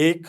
1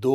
2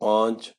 5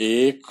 1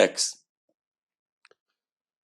x।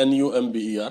NUMBER,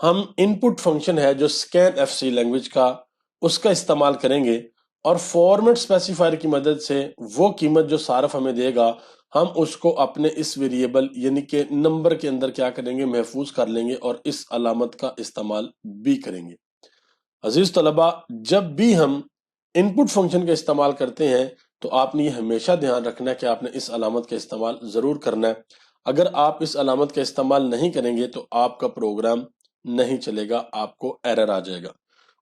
ہم input function ہے جو اسکین ایف سی لینگویج کا، اس کا استعمال کریں گے اور فارمیٹ اسپیسیفائر کی مدد سے وہ قیمت جو صارف ہمیں دے گا ہم اس کو اپنے اس ویریبل یعنی کہ نمبر کے اندر کیا کریں گے، محفوظ کر لیں گے اور اس علامت کا استعمال بھی کریں گے۔ عزیز طلبہ، جب بھی ہم انپٹ فنکشن کا استعمال کرتے ہیں تو آپ نے یہ ہمیشہ دھیان رکھنا ہے کہ آپ نے اس علامت کا استعمال ضرور کرنا ہے۔ اگر آپ اس علامت کا استعمال نہیں کریں گے تو آپ کا پروگرام نہیں چلے گا، آپ کو ایرر آ جائے گا۔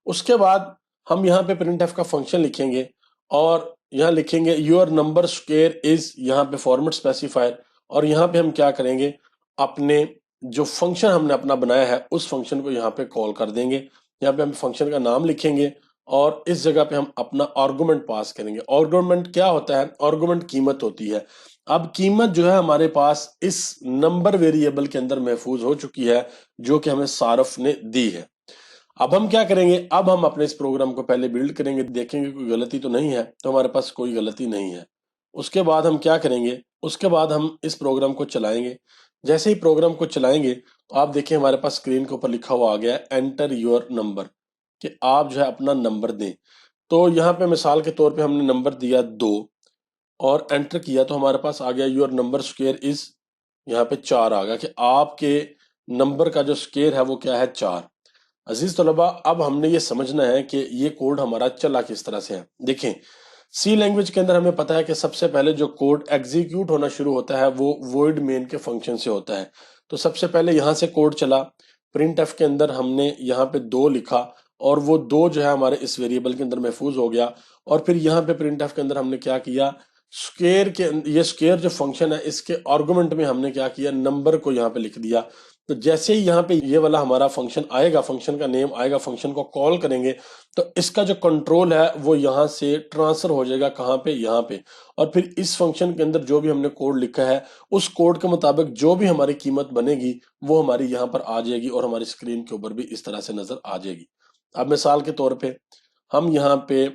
اس کے بعد ہم یہاں پہ پرنٹ ایف کا فنکشن لکھیں گے اور یہاں لکھیں گے یور نمبر اسکوئر از، یہاں پہ فارمیٹ اسپیسیفائر، اور یہاں پہ ہم کیا کریں گے، اپنے جو فنکشن ہم نے اپنا بنایا ہے اس فنکشن کو یہاں پہ کال کر دیں گے۔ یہاں پہ ہم فنکشن کا نام لکھیں گے اور اس جگہ پہ ہم اپنا آرگومنٹ پاس کریں گے۔ آرگومنٹ کیا ہوتا ہے؟ آرگومنٹ قیمت ہوتی ہے۔ اب قیمت جو ہے ہمارے پاس اس نمبر ویریبل کے اندر محفوظ ہو چکی ہے جو کہ ہمیں صارف نے دی ہے۔ اب ہم کیا کریں گے، اب ہم اپنے اس پروگرام کو پہلے بیلڈ کریں گے، دیکھیں گے کوئی غلطی تو نہیں ہے، تو ہمارے پاس کوئی غلطی نہیں ہے۔ اس کے بعد ہم کیا کریں گے، اس کے بعد ہم اس پروگرام کو چلائیں گے۔ جیسے ہی پروگرام کو چلائیں گے تو آپ دیکھیں ہمارے پاس اسکرین کے اوپر لکھا ہوا آ گیا ہے انٹر یور نمبر، کہ آپ جو ہے اپنا نمبر دیں۔ تو یہاں پہ مثال کے طور پہ ہم نے نمبر دیا 2 اور انٹر کیا تو ہمارے پاس آ گیا یور نمبر اسکوئر از، یہاں پہ 4 آ گیا کہ آپ کے نمبر کا جو اسکوئر ہے وہ کیا ہے، 4۔ عزیز طلبہ، اب ہم نے یہ سمجھنا ہے کہ یہ کوڈ ہمارا چلا کس طرح سے ہے۔ دیکھیں سی لینگویج کے اندر ہمیں پتا ہے کہ سب سے پہلے جو کوڈ ایگزیکیوٹ ہونا شروع ہوتا ہے وہ void main کے فنکشن سے ہوتا ہے۔ تو سب سے پہلے یہاں سے کوڈ چلا، پرنٹ ایف کے اندر ہم نے یہاں پہ 2 لکھا اور وہ 2 جو ہے ہمارے اس ویریبل کے اندر محفوظ ہو گیا، اور پھر یہاں پہ پرنٹ ایف کے اندر ہم نے کیا کیا، یہ اسکوئر جو فنکشن ہے اس کے آرگومنٹ میں ہم نے کیا کیا، نمبر کو یہاں پہ لکھ دیا۔ تو جیسے ہی یہاں پہ یہ والا ہمارا فنکشن آئے گا، فنکشن کا نیم آئے گا، فنکشن کو کال کریں گے تو اس کا جو کنٹرول ہے وہ یہاں سے ٹرانسفر ہو جائے گا، کہاں پہ، یہاں پہ۔ اور پھر اس فنکشن کے اندر جو بھی ہم نے کوڈ لکھا ہے اس کوڈ کے مطابق جو بھی ہماری قیمت بنے گی وہ ہماری یہاں پر آ جائے گی اور ہماری اسکرین کے اوپر بھی اس طرح سے نظر آ جائے گی۔ اب مثال کے طور پہ ہم یہاں پہ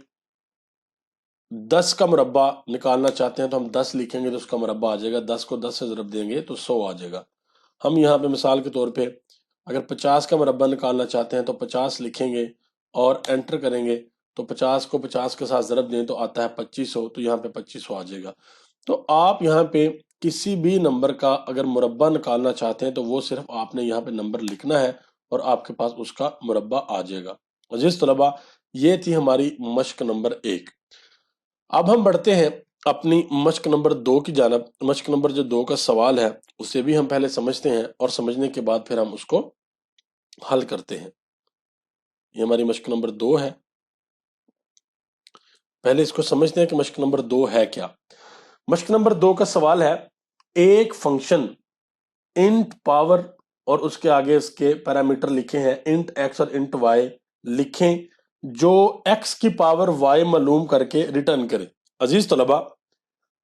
10 کا مربع نکالنا چاہتے ہیں تو ہم 10 لکھیں گے تو اس کا مربع آ جائے گا، 10 کو 10 سے ضرب دیں گے تو 100 آ جائے گا۔ ہم یہاں پہ مثال کے طور پہ اگر 50 کا مربع نکالنا چاہتے ہیں تو 50 لکھیں گے اور انٹر کریں گے تو 50 کو 50 کے ساتھ ضرب دیں تو آتا ہے 2500، تو یہاں پہ 2500 آ جائے گا۔ تو آپ یہاں پہ کسی بھی نمبر کا اگر مربع نکالنا چاہتے ہیں تو وہ صرف آپ نے یہاں پہ نمبر لکھنا ہے اور آپ کے پاس اس کا مربع آ جائے گا۔ عزیز طلبہ، یہ تھی ہماری مشق نمبر 1۔ اب ہم بڑھتے ہیں اپنی مشق نمبر 2 کی جانب۔ مشق نمبر جو 2 کا سوال ہے اسے بھی ہم پہلے سمجھتے ہیں اور سمجھنے کے بعد پھر ہم اس کو حل کرتے ہیں۔ یہ ہماری مشق نمبر 2 ہے، پہلے اس کو سمجھتے ہیں کہ مشق نمبر 2 ہے کیا۔ مشق نمبر 2 کا سوال ہے، ایک فنکشن انٹ پاور اور اس کے آگے اس کے پیرامیٹر لکھے ہیں انٹ ایکس اور انٹ وائی لکھیں جو ایکس کی پاور وائی معلوم کر کے ریٹرن کرے۔ عزیز طلبہ،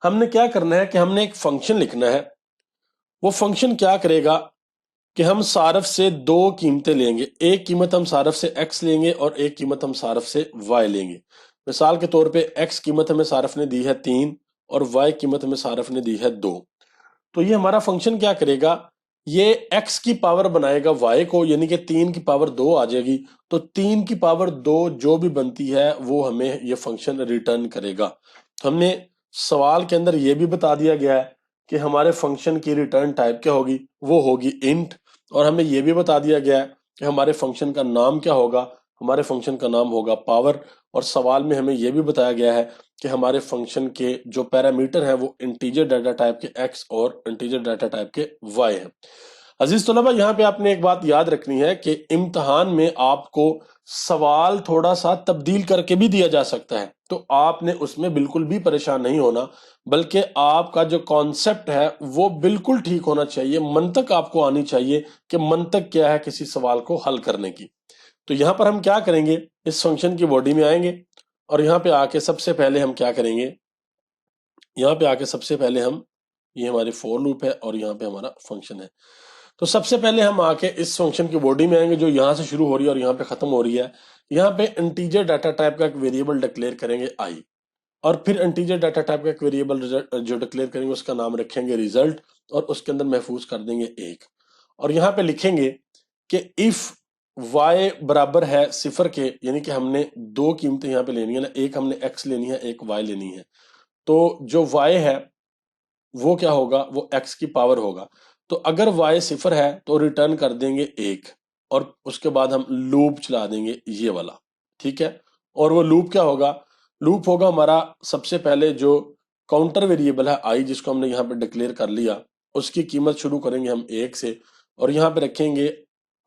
ہم نے کیا کرنا ہے کہ ہم نے ایک فنکشن لکھنا ہے۔ وہ فنکشن کیا کرے گا کہ ہم صارف سے 2 قیمتیں لیں گے، ایک قیمت ہم صارف سے ایکس لیں گے اور ایک قیمت ہم صارف سے وائی لیں گے۔ مثال کے طور پہ ایکس قیمت ہمیں صارف نے دی ہے 3 اور وائی قیمت ہمیں صارف نے دی ہے 2۔ تو یہ ہمارا فنکشن کیا کرے گا، یہ ایکس کی پاور بنائے گا وائی کو، یعنی کہ 3 کی پاور 2 آ جائے گی، تو 3 کی پاور 2 جو بھی بنتی ہے وہ ہمیں یہ فنکشن ریٹرن کرے گا۔ ہم نے سوال کے اندر یہ بھی بتا دیا گیا ہے کہ ہمارے فنکشن کی ریٹرن ٹائپ کیا ہوگی، وہ ہوگی انٹ، اور ہمیں یہ بھی بتا دیا گیا ہے کہ ہمارے فنکشن کا نام کیا ہوگا، ہمارے فنکشن کا نام ہوگا پاور، اور سوال میں ہمیں یہ بھی بتایا گیا ہے کہ ہمارے فنکشن کے جو پیرامیٹر ہیں وہ انٹیجر ڈیٹا ٹائپ کے ایکس اور انٹیجر ڈیٹا ٹائپ کے وائی ہیں۔ عزیز طلبہ، یہاں پہ آپ نے ایک بات یاد رکھنی ہے کہ امتحان میں آپ کو سوال تھوڑا سا تبدیل کر کے بھی دیا جا سکتا ہے، تو آپ نے اس میں بالکل بھی پریشان نہیں ہونا، بلکہ آپ کا جو کانسیپٹ ہے وہ بالکل ٹھیک ہونا چاہیے، منطق آپ کو آنی چاہیے کہ منطق کیا ہے کسی سوال کو حل کرنے کی۔ تو یہاں پر ہم کیا کریں گے، اس فنکشن کی باڈی میں آئیں گے اور یہاں پہ آ کے سب سے پہلے ہم کیا کریں گے، یہاں پہ آ کے سب سے پہلے ہم، یہ ہماری فور لوپ ہے اور یہاں پہ ہمارا فنکشن ہے، تو سب سے پہلے ہم آ کے اس فنکشن کی باڈی میں آئیں گے جو یہاں سے شروع ہو رہی ہے اور یہاں پہ ختم ہو رہی ہے۔ یہاں پہ انٹیجر ڈیٹا ٹائپ کا ایک ویریبل ڈکلیئر کریں گے آئی، اور پھر انٹیجر ڈیٹا ٹائپ کا ایک ویریبل جو ڈکلیئر کریں گے اس کا نام رکھیں گے ریزلٹ، اور اس کے اندر محفوظ کر دیں گے 1، اور یہاں پہ لکھیں گے کہ if y برابر ہے صفر کے، یعنی کہ ہم نے دو قیمتیں یہاں پہ لینی ہے نا، ایک ہم نے x لینی ہے، ایک y لینی ہے. تو جو y ہے وہ کیا ہوگا، وہ x کی پاور ہوگا. تو اگر y صفر ہے تو ریٹرن کر دیں گے 1، اور اس کے بعد ہم لوپ چلا دیں گے یہ والا. ٹھیک ہے، اور وہ لوپ کیا ہوگا، لوپ ہوگا ہمارا سب سے پہلے جو کاؤنٹر ویریبل ہے i، جس کو ہم نے یہاں پہ ڈکلیئر کر لیا، اس کی قیمت شروع کریں گے ہم 1 سے، اور یہاں پہ رکھیں گے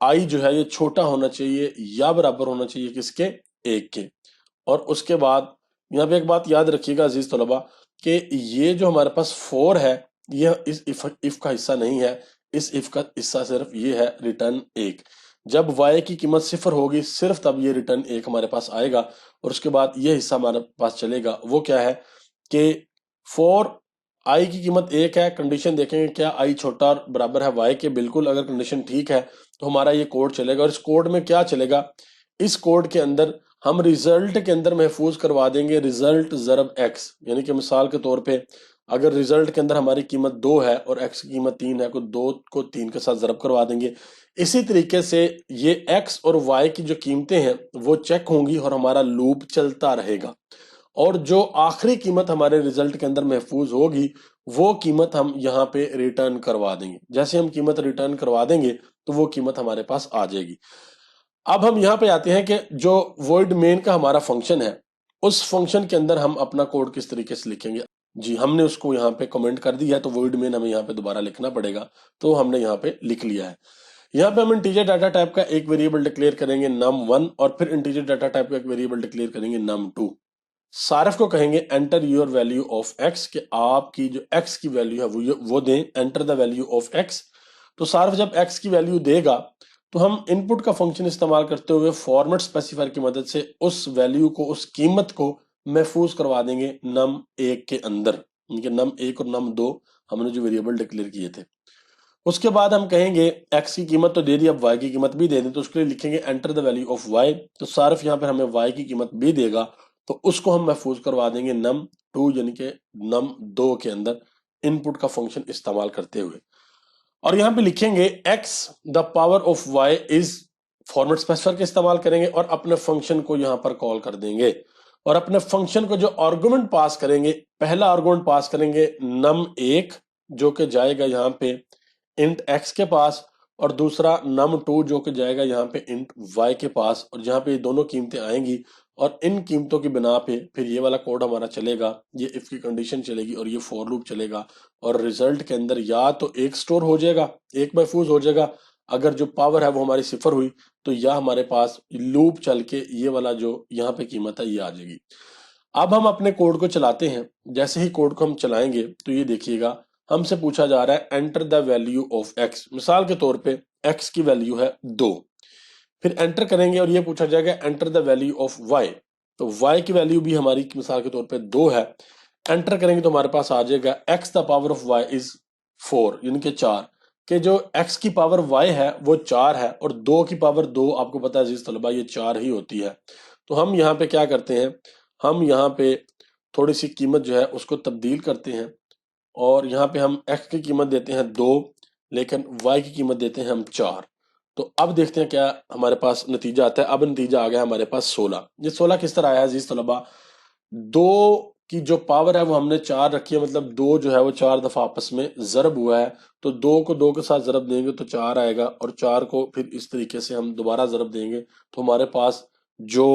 i جو ہے یہ چھوٹا ہونا چاہیے یا برابر ہونا چاہیے کس کے، 1 کے. اور اس کے بعد یہاں پہ ایک بات یاد رکھیے گا عزیز طلبہ، کہ یہ جو ہمارے پاس 4 ہے یہ اس if کا حصہ نہیں ہے، اس if کا حصہ صرف یہ ہے ریٹرن 1. جب y کی قیمت صفر ہوگی صرف تب یہ ریٹرن 1 ہمارے پاس آئے گا، اور اس کے بعد یہ حصہ ہمارے پاس چلے گا. وہ کیا ہے کہ 4 i کی قیمت 1 ہے، کنڈیشن دیکھیں گے کیا i چھوٹا اور برابر ہے y کے، بالکل اگر کنڈیشن ٹھیک ہے تو ہمارا یہ کوڈ چلے گا. اور اس کوڈ میں کیا چلے گا، اس کوڈ کے اندر ہم ریزلٹ کے اندر محفوظ کروا دیں گے ریزلٹ ضرب x، یعنی کہ مثال کے طور پہ اگر ریزلٹ کے اندر ہماری قیمت 2 ہے اور x کی قیمت 3 ہے، کو 2 کو 3 کے ساتھ ضرب کروا دیں گے. اسی طریقے سے یہ x اور y کی جو قیمتیں ہیں وہ چیک ہوں گی اور ہمارا لوپ چلتا رہے گا، اور جو آخری قیمت ہمارے ریزلٹ کے اندر محفوظ ہوگی وہ قیمت ہم یہاں پہ ریٹرن کروا دیں گے. جیسے ہم قیمت ریٹرن کروا دیں گے تو وہ قیمت ہمارے پاس آ جائے گی. اب ہم یہاں پہ آتے ہیں کہ جو void main کا ہمارا فنکشن ہے، اس فنکشن کے اندر ہم اپنا کوڈ کس طریقے سے لکھیں گے. جی ہم نے اس کو یہاں پہ کمنٹ کر دیا ہے، تو void main ہمیں یہاں پہ دوبارہ لکھنا پڑے گا، تو ہم نے یہاں پہ لکھ لیا ہے. یہاں پہ ہم انٹیجر ڈاٹا ٹائپ کا ایک ویریبل ڈکلیئر کریں گے num1، اور پھر انٹیجر ڈاٹا ٹائپ کا ایک ویریبل ڈکلیئر کریں گے num2. صارف کو کہیں گے enter your value of x، کہ آپ کی جو x کی ویلیو ہے وہ دیں، enter the value of x. تو صارف جب x کی ویلیو دے گا تو ہم ان پٹ کا فنکشن استعمال کرتے ہوئے فارمیٹ اسپیسیفائر کی مدد سے اس ویلیو کو، اس قیمت کو محفوظ کروا دیں گے num1 کے اندر، یعنی کہ num1 اور num2 ہم نے جو ویریبل ڈکلیئر کیے تھے. اس کے بعد ہم کہیں گے x کی قیمت تو دے دی، اب y کی قیمت بھی دے دیں، تو اس کے لیے لکھیں گے enter the value of y. تو صارف یہاں پر ہمیں y کی قیمت بھی دے گا، تو اس کو ہم محفوظ کروا دیں گے num2 یعنی کہ num2 کے اندر ان پٹ کا فنکشن استعمال کرتے ہوئے. اور یہاں پہ لکھیں گے x the power of y is، format specifier کا استعمال کریں گے اور اپنے فنکشن کو یہاں پر کال کر دیں گے. اور اپنے فنکشن کو جو آرگومنٹ پاس کریں گے، پہلا آرگومنٹ پاس کریں گے num1 جو کہ جائے گا یہاں پہ انٹ x کے پاس، اور دوسرا num2 جو کہ جائے گا یہاں پہ انٹ y کے پاس. اور جہاں پہ یہ دونوں قیمتیں آئیں گی اور ان قیمتوں کی بنا پہ پھر یہ والا کوڈ ہمارا چلے گا، یہ if کی کنڈیشن چلے گی اور یہ فور لوپ چلے گا. اور ریزلٹ کے اندر یا تو ایک سٹور ہو جائے گا، ایک محفوظ ہو جائے گا، اگر جو پاور ہے وہ ہماری صفر ہوئی تو یا ہمارے پاس لوپ چل کے یہ والا جو یہاں پہ قیمت ہے یہ آ جائے گی. اب ہم اپنے کوڈ کو چلاتے ہیں. جیسے ہی کوڈ کو ہم چلائیں گے تو یہ دیکھیے گا ہم سے پوچھا جا رہا ہے enter the value of x. مثال کے طور پہ x کی ویلیو ہے 2، پھر انٹر کریں گے اور یہ پوچھا جائے گا enter the value of y. تو y کی ویلیو بھی ہماری مثال کے طور پہ 2 ہے، انٹر کریں گے تو ہمارے پاس آ جائے گا x the power of y is 4، یعنی کہ 4، کہ جو x کی پاور y ہے وہ 4 ہے، اور 2 کی پاور 2 آپ کو پتا ہے عزیز طلبہ یہ 4 ہی ہوتی ہے. تو ہم یہاں پہ کیا کرتے ہیں، ہم یہاں پہ تھوڑی سی قیمت جو ہے اس کو تبدیل کرتے ہیں، اور یہاں پہ ہم x کی قیمت دیتے ہیں 2 لیکن y کی قیمت دیتے ہیں ہم 4. تو اب دیکھتے ہیں کیا ہمارے پاس نتیجہ آتا ہے. اب نتیجہ آ گیا ہمارے پاس 16. یہ 16 کس طرح آیا ہے عزیز طلبہ، 2 کی جو پاور ہے وہ ہم نے 4 رکھی ہے، مطلب 2 جو ہے وہ 4 دفعہ آپس میں ضرب ہوا ہے، تو 2 کو 2 کے ساتھ ضرب دیں گے تو 4 آئے گا، اور 4 کو پھر اس طریقے سے ہم دوبارہ ضرب دیں گے تو ہمارے پاس جو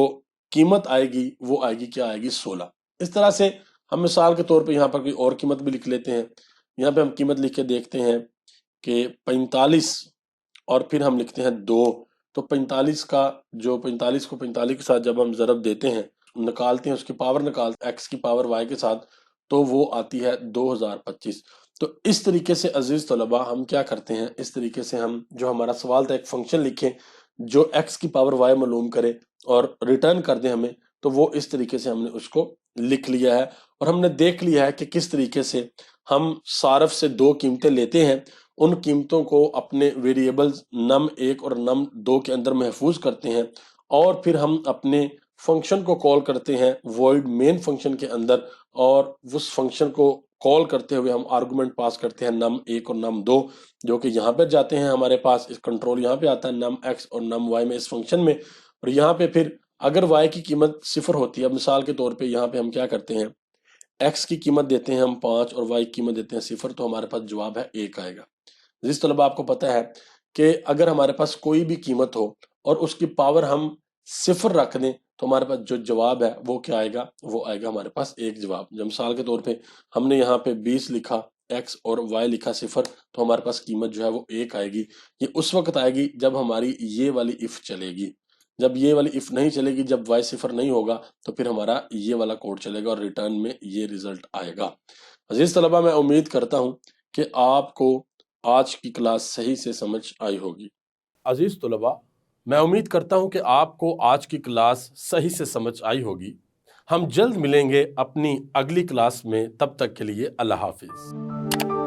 قیمت آئے گی وہ آئے گی، کیا آئے گی، 16. اس طرح سے ہم مثال کے طور پہ یہاں پر کوئی اور قیمت بھی لکھ لیتے ہیں. یہاں پہ ہم قیمت لکھ کے دیکھتے ہیں کہ 45، اور پھر ہم لکھتے ہیں 2. تو 45 کا جو 45 کو 45 کے ساتھ جب ہم ضرب دیتے ہیں، نکالتے ہیں اس کی پاور، نکالتے ہیں x کی پاور y کے ساتھ، تو وہ آتی ہے 2025. تو اس طریقے سے عزیز طلبہ ہم کیا کرتے ہیں، اس طریقے سے ہم جو ہمارا سوال تھا ایک فنکشن لکھیں جو x کی پاور y معلوم کرے اور ریٹرن کر دیں ہمیں، تو وہ اس طریقے سے ہم نے اس کو لکھ لیا ہے. اور ہم نے دیکھ لیا ہے کہ کس طریقے سے ہم صارف سے 2 قیمتیں لیتے ہیں، ان قیمتوں کو اپنے ویریبلز num1 اور num2 کے اندر محفوظ کرتے ہیں، اور پھر ہم اپنے فنکشن کو کال کرتے ہیں void main فنکشن کے اندر، اور اس فنکشن کو کال کرتے ہوئے ہم آرگومنٹ پاس کرتے ہیں num1 اور num2 جو کہ یہاں پر جاتے ہیں ہمارے پاس، اس کنٹرول یہاں پہ آتا ہے num(x) اور num(y) میں اس فنکشن میں، اور یہاں پہ پھر اگر y کی قیمت 0 ہوتی ہے، اب مثال کے طور پہ یہاں پہ ہم کیا کرتے ہیں، x کی قیمت دیتے ہیں ہم 5 اور y کی قیمت دیتے ہیں 0، تو ہمارے پاس جواب ہے 1 آئے گا۔ جس طلبہ آپ کو پتہ ہے کہ اگر ہمارے پاس کوئی بھی قیمت ہو اور اس کی پاور ہم 0 رکھ دیں تو ہمارے پاس جو جواب ہے وہ کیا آئے گا، وہ آئے گا ہمارے پاس 1 جواب۔ جب مثال کے طور پہ ہم نے یہاں پہ 20 لکھا، x اور y لکھا 0، تو ہمارے پاس قیمت جو ہے وہ 1 آئے گی۔ یہ اس وقت آئے گی جب ہماری یہ والی if چلے گی۔ جب یہ والی if نہیں چلے گی، جب y 0 نہیں ہوگا، تو پھر ہمارا یہ والا کوڈ چلے گا اور ریٹرن میں یہ ریزلٹ آئے گا۔ عزیز طلبہ، میں امید کرتا ہوں کہ آپ کو آج کی کلاس صحیح سے سمجھ آئی ہوگی۔ عزیز طلبہ، میں امید کرتا ہوں کہ آپ کو آج کی کلاس صحیح سے سمجھ آئی ہوگی۔ ہم جلد ملیں گے اپنی اگلی کلاس میں، تب تک کے لیے اللہ حافظ۔